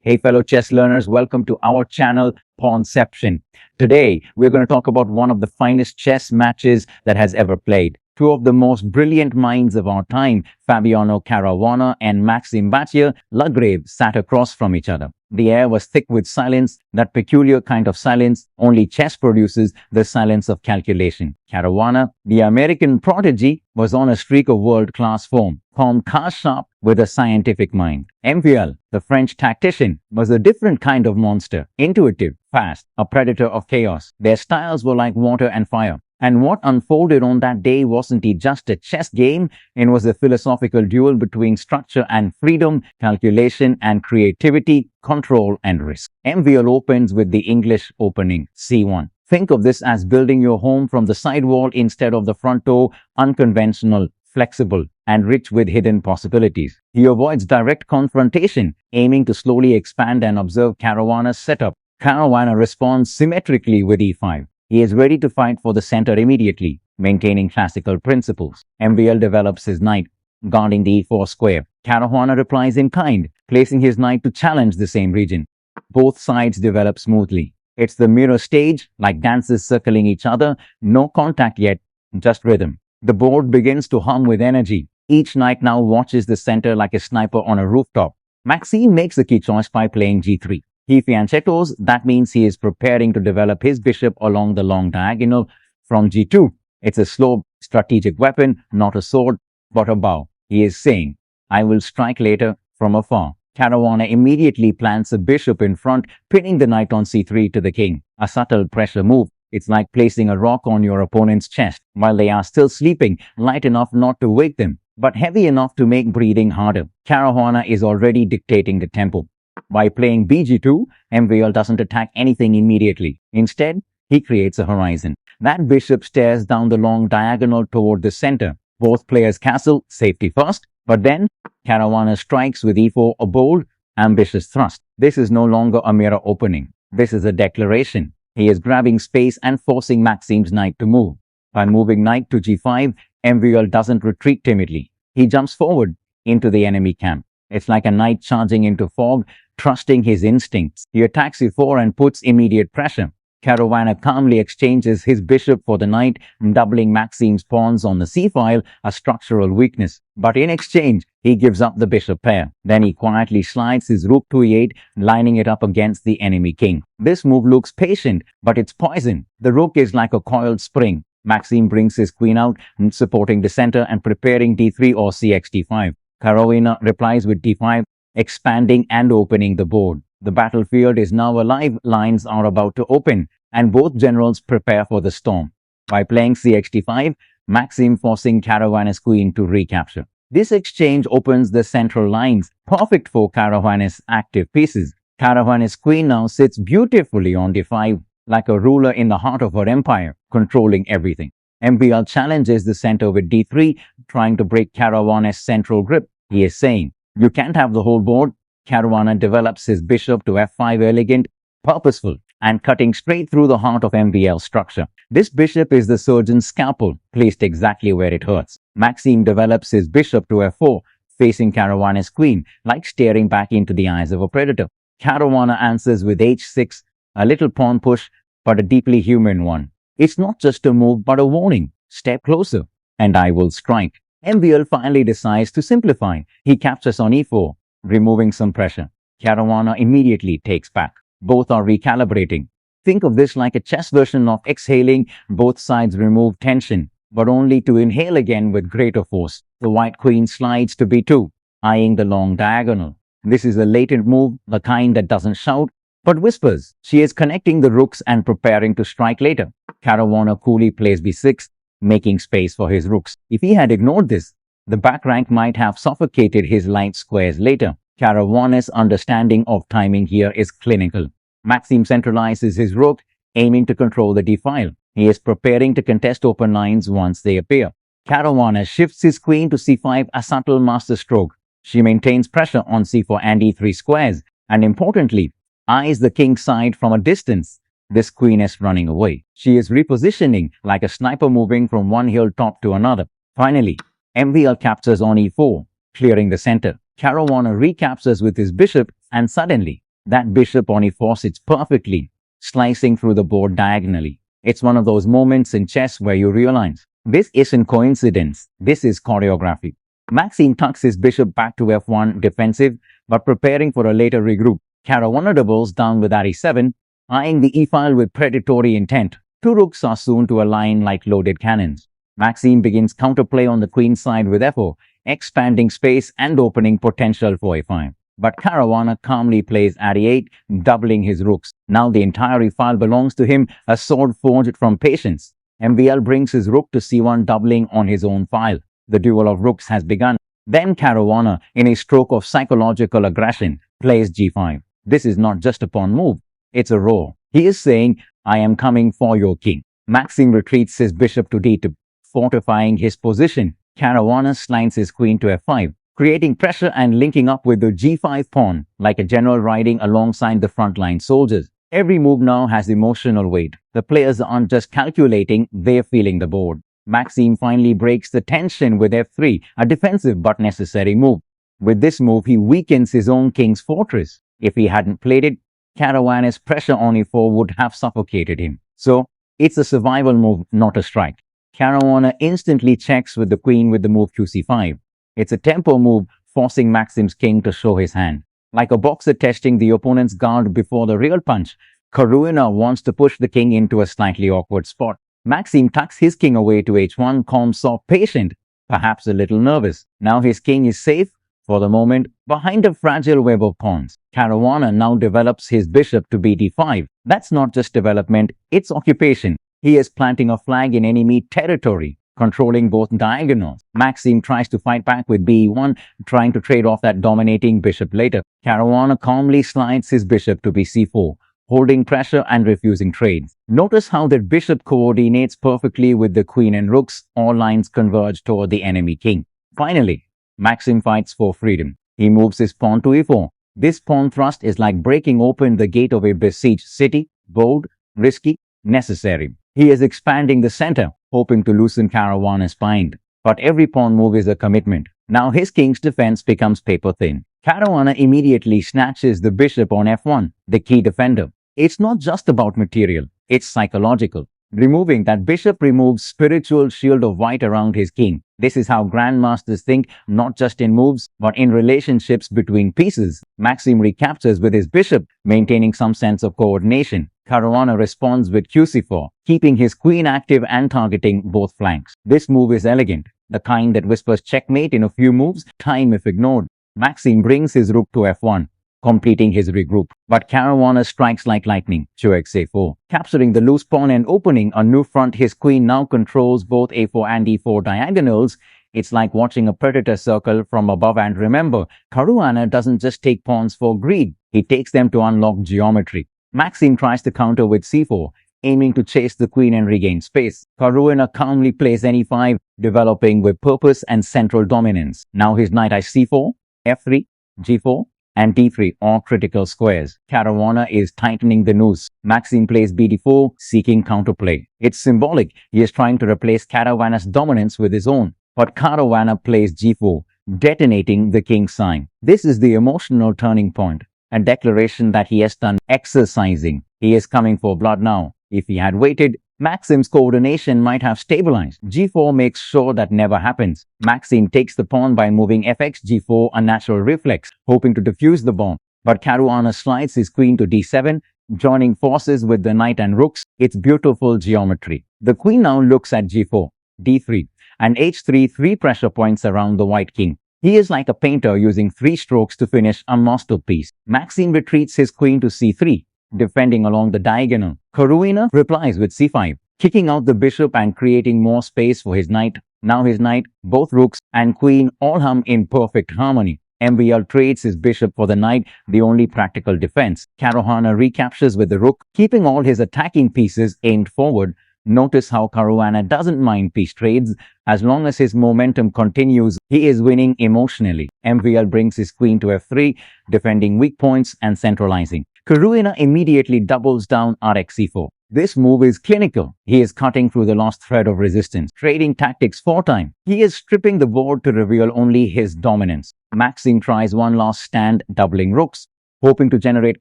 Hey fellow chess learners, welcome to our channel Pawnception. Today we're going to talk about one of the finest chess matches that has ever played. Two of the most brilliant minds of our time, Fabiano Caruana and Maxime Vachier-Lagrave, sat across from each other. The air was thick with silence, that peculiar kind of silence only chess produces, the silence of calculation. Caruana, the American prodigy, was on a streak of world-class form, palmed cast sharp with a scientific mind. MVL, the French tactician, was a different kind of monster, intuitive, fast, a predator of chaos. Their styles were like water and fire. And what unfolded on that day wasn't just a chess game, it was a philosophical duel between structure and freedom, calculation and creativity, control and risk. MVL opens with the English opening, C1. Think of this as building your home from the sidewall instead of the front door, unconventional, flexible, and rich with hidden possibilities. He avoids direct confrontation, aiming to slowly expand and observe Caruana's setup. Caruana responds symmetrically with E5. He is ready to fight for the center immediately, maintaining classical principles. MVL develops his knight, guarding the E4 square. Caruana replies in kind, placing his knight to challenge the same region. Both sides develop smoothly. It's the mirror stage, like dancers circling each other, no contact yet, just rhythm. The board begins to hum with energy. Each knight now watches the center like a sniper on a rooftop. Maxime makes the key choice by playing G3. He fianchettos, that means he is preparing to develop his bishop along the long diagonal from G2. It's a slow, strategic weapon, not a sword, but a bow. He is saying, I will strike later from afar. Caruana immediately plants a bishop in front, pinning the knight on C3 to the king. A subtle pressure move. It's like placing a rock on your opponent's chest while they are still sleeping, light enough not to wake them, but heavy enough to make breathing harder. Caruana is already dictating the tempo. By playing Bg2, MVL doesn't attack anything immediately. Instead, he creates a horizon. That bishop stares down the long diagonal toward the center. Both players castle, safety first, but then Caruana strikes with E4, a bold, ambitious thrust. This is no longer a mirror opening. This is a declaration. He is grabbing space and forcing Maxime's knight to move. By moving knight to G5, MVL doesn't retreat timidly. He jumps forward into the enemy camp. It's like a knight charging into fog, trusting his instincts. He attacks E4 and puts immediate pressure. Caruana calmly exchanges his bishop for the knight, doubling Maxime's pawns on the c-file, a structural weakness. But in exchange, he gives up the bishop pair. Then he quietly slides his rook to E8, lining it up against the enemy king. This move looks patient, but it's poison. The rook is like a coiled spring. Maxime brings his queen out, supporting the center and preparing D3 or CX-D5. Caruana replies with D5, expanding and opening the board. The battlefield is now alive, lines are about to open, and both generals prepare for the storm. By playing CX-D5, Maxime forcing Caruana's queen to recapture. This exchange opens the central lines, perfect for Caruana's active pieces. Caruana's queen now sits beautifully on D5, like a ruler in the heart of her empire, controlling everything. MVL challenges the center with D3, trying to break Caruana's central grip. He is saying, you can't have the whole board. Caruana develops his bishop to F5, elegant, purposeful, and cutting straight through the heart of MVL's structure. This bishop is the surgeon's scalpel, placed exactly where it hurts. Maxime develops his bishop to F4, facing Caruana's queen, like staring back into the eyes of a predator. Caruana answers with H6, a little pawn push, but a deeply human one. It's not just a move, but a warning. Step closer, and I will strike. MVL finally decides to simplify. He captures on E4, removing some pressure. Caruana immediately takes back. Both are recalibrating. Think of this like a chess version of exhaling. Both sides remove tension, but only to inhale again with greater force. The white queen slides to B2, eyeing the long diagonal. This is a latent move, the kind that doesn't shout, but whispers. She is connecting the rooks and preparing to strike later. Caruana coolly plays B6, making space for his rooks. If he had ignored this, the back rank might have suffocated his light squares later. Caruana's understanding of timing here is clinical. Maxime centralizes his rook, aiming to control the d-file. He is preparing to contest open lines once they appear. Caruana shifts his queen to c5, a subtle masterstroke. She maintains pressure on c4 and e3 squares, and importantly, eyes the king's side from a distance. This queen is running away. She is repositioning like a sniper moving from one hilltop to another. Finally, MVL captures on e4, clearing the center. Caruana recaptures with his bishop, and suddenly, That bishop on e4 sits perfectly, slicing through the board diagonally. It's one of those moments in chess where you realize this isn't coincidence, this is choreography. Maxime tucks his bishop back to f1 defensive, but preparing for a later regroup. Caruana doubles down with e7, eyeing the e-file with predatory intent. Two rooks are soon to align like loaded cannons. Maxime begins counterplay on the queen side with f4, expanding space and opening potential for a5. But Caruana calmly plays e8, doubling his rooks. Now the entire e-file belongs to him, a sword forged from patience. MVL brings his rook to c1, doubling on his own file. The duel of rooks has begun. Then Caruana, in a stroke of psychological aggression, plays g5. This is not just a pawn move, it's a roar. He is saying, I am coming for your king. Maxime retreats his bishop to d2, fortifying his position. Caruana slides his queen to f5, creating pressure and linking up with the g5 pawn, like a general riding alongside the frontline soldiers. Every move now has emotional weight. The players aren't just calculating, they're feeling the board. Maxime finally breaks the tension with f3, a defensive but necessary move. With this move, he weakens his own king's fortress. If he hadn't played it, Caruana's pressure on e4 would have suffocated him. So, it's a survival move, not a strike. Caruana instantly checks with the queen with the move qc5. It's a tempo move, forcing Maxime's king to show his hand. Like a boxer testing the opponent's guard before the real punch, Caruana wants to push the king into a slightly awkward spot. Maxime tucks his king away to h1, calm, soft, patient, perhaps a little nervous. Now his king is safe, for the moment, behind a fragile web of pawns. Caruana now develops his bishop to bd5. That's not just development, it's occupation. He is planting a flag in enemy territory, controlling both diagonals. Maxime tries to fight back with be1, trying to trade off that dominating bishop later. Caruana calmly slides his bishop to bc4, holding pressure and refusing trades. Notice how the bishop coordinates perfectly with the queen and rooks. All lines converge toward the enemy king. Finally, Maxime fights for freedom. He moves his pawn to e4. This pawn thrust is like breaking open the gate of a besieged city. Bold, risky, necessary. He is expanding the center, hoping to loosen Caruana's bind. But every pawn move is a commitment. Now his king's defense becomes paper thin. Caruana immediately snatches the bishop on f1, the key defender. It's not just about material, it's psychological. Removing that bishop removes spiritual shield of white around his king. This is how grandmasters think, not just in moves, but in relationships between pieces. Maxime recaptures with his bishop, maintaining some sense of coordination. Caruana responds with qc4, keeping his queen active and targeting both flanks. This move is elegant, the kind that whispers checkmate in a few moves, time if ignored. Maxime brings his rook to f1, completing his regroup. But Caruana strikes like lightning, Chuek a4, capturing the loose pawn and opening a new front. His queen now controls both a4 and e4 diagonals. It's like watching a predator circle from above. And remember, Caruana doesn't just take pawns for greed, he takes them to unlock geometry. Maxime tries to counter with c4, aiming to chase the queen and regain space. Caruana calmly plays e5, developing with purpose and central dominance. Now his knight c4, f3, g4, and d3 are critical squares. Caruana is tightening the noose. Maxime plays bd4, seeking counterplay. It's symbolic. He is trying to replace Caruana's dominance with his own. But Caruana plays g4, detonating the king's sign. This is the emotional turning point, a declaration that he has done exercising. He is coming for blood now. If he had waited, Maxime's coordination might have stabilized. g4 makes sure that never happens. Maxime takes the pawn by moving fx g4, a natural reflex, hoping to defuse the bomb. But Caruana slides his queen to d7, joining forces with the knight and rooks. It's beautiful geometry. The queen now looks at g4, d3, and h3, three pressure points around the white king. He is like a painter using 3 strokes to finish a masterpiece. Maxime retreats his queen to c3, defending along the diagonal. Caruana replies with c5, kicking out the bishop and creating more space for his knight. Now his knight, both rooks, and queen all hum in perfect harmony. MVL trades his bishop for the knight, the only practical defense. Caruana recaptures with the rook, keeping all his attacking pieces aimed forward. Notice how Caruana doesn't mind piece trades. As long as his momentum continues, he is winning emotionally. MVL brings his queen to f3, defending weak points and centralizing. Caruana immediately doubles down rx c4. This move is clinical. He is cutting through the last thread of resistance, trading tactics for time. He is stripping the board to reveal only his dominance. Maxime tries one last stand, doubling rooks, hoping to generate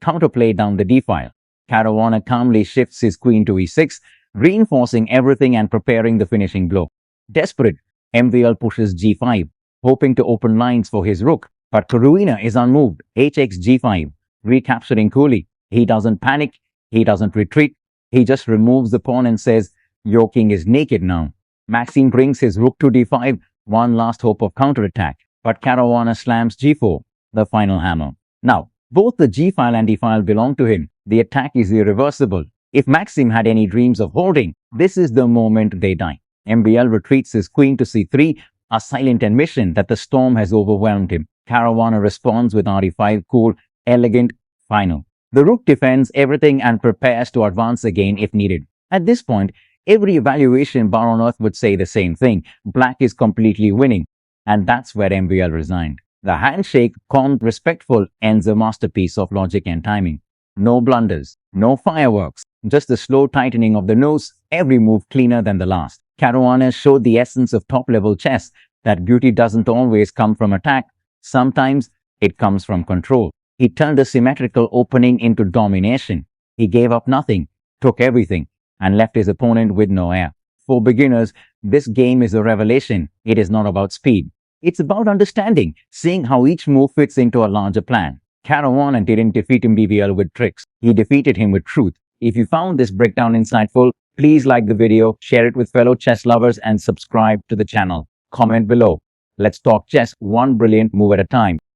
counterplay down the d-file. Caruana calmly shifts his queen to e6, reinforcing everything and preparing the finishing blow. Desperate, MVL pushes g5, hoping to open lines for his rook, but Caruana is unmoved, hx g5, recapturing coolly. He doesn't panic, he doesn't retreat, he just removes the pawn and says, "Your king is naked now." Maxime brings his rook to d5, one last hope of counterattack, but Caruana slams g4, the final hammer. Now, both the g-file and d-file belong to him. The attack is irreversible. If Maxime had any dreams of holding, this is the moment they die. MVL retreats his queen to c3, a silent admission that the storm has overwhelmed him. Caruana responds with re5, cool, elegant, final. The rook defends everything and prepares to advance again if needed. At this point, every evaluation bar on earth would say the same thing. Black is completely winning. And that's where MVL resigned. The handshake, calm, respectful, ends a masterpiece of logic and timing. No blunders, no fireworks, just the slow tightening of the nose, every move cleaner than the last. Caruana showed the essence of top-level chess, that beauty doesn't always come from attack. Sometimes it comes from control. He turned a symmetrical opening into domination. He gave up nothing, took everything, and left his opponent with no air. For beginners, this game is a revelation. It is not about speed. It's about understanding, seeing how each move fits into a larger plan. Caruana didn't defeat MVL with tricks. He defeated him with truth. If you found this breakdown insightful, please like the video, share it with fellow chess lovers, and subscribe to the channel. Comment below. Let's talk chess one brilliant move at a time.